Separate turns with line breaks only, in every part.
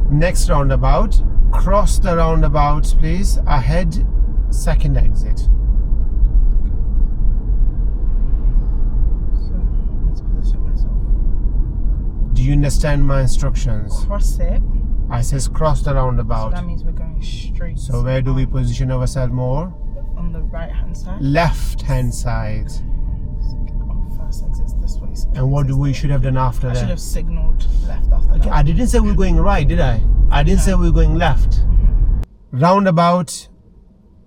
Next roundabout. Cross the roundabout, please. Ahead, second exit.
So, I need to position myself.
Do you understand my instructions?
Cross it.
I says cross the
So
roundabout.
that means we're going straight.
So where do we position ourselves more?
On the right hand side.
Left hand side.
First exits this way.
And what do we should have done after
I should
that?
have signalled left after
Okay,
that.
I didn't say we were going right, did I? I didn't say we were going left. Roundabout,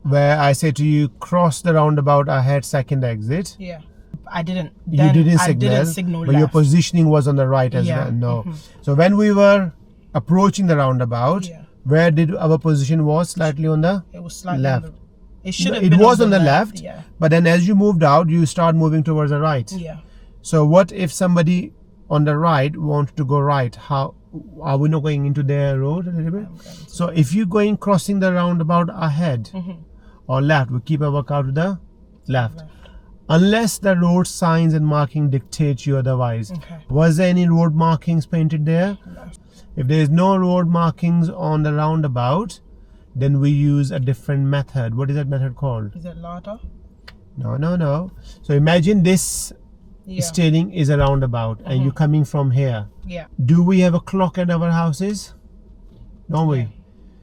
where I say to you, cross the roundabout ahead, second exit.
Yeah. I didn't.
You didn't signal,
I didn't signal
but your
left.
positioning was on the right as
Yeah,
well. No. So when we were approaching the roundabout,
Yeah.
where did our position was? Slightly on the
It was slightly
left.
On the, it should have
It
been
was on the left,
Yeah.
but then as you moved out, you start moving towards the right.
Yeah.
So what if somebody on the right wants to go right? How are we not going into their road a little bit? So if you're going crossing the roundabout ahead or left, we keep our car to the left. Unless the road signs and marking dictate you otherwise.
Okay.
Was there any road markings painted there?
No.
If there is no road markings on the roundabout, then we use a different method. What is that method called?
Is it ladder?
No. So imagine this
Yeah.
steering is a roundabout and you're coming from here.
Yeah.
Do we have a clock at our houses? Don't we?
Yeah.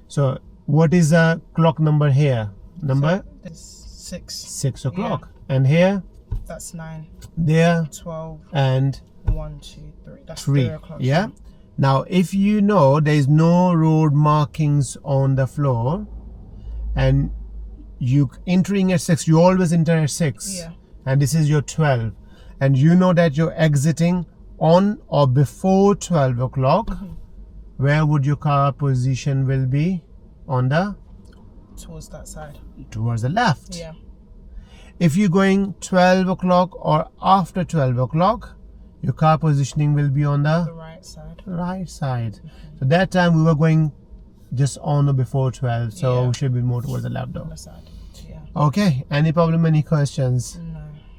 So what is the clock number here? Number
It's 6.
6 o'clock. And here,
That's 9.
there,
12.
and
1, 2, 3. That's
3.
3 o'clock.
Yeah. Now, if you know there is no road markings on the floor, and you entering at 6, you always enter at 6.
Yeah.
And this is your 12, and you know that you're exiting on or before 12 o'clock. Where would your car position will be? On the
Towards that side.
towards the left.
Yeah.
If you're going 12 o'clock or after 12 o'clock, your car positioning will be on
The
the
right side.
right side. So that time we were going just on or before 12, so
Yeah.
we should be more towards the left
On
door.
the side. Yeah.
Okay, any problem, any questions?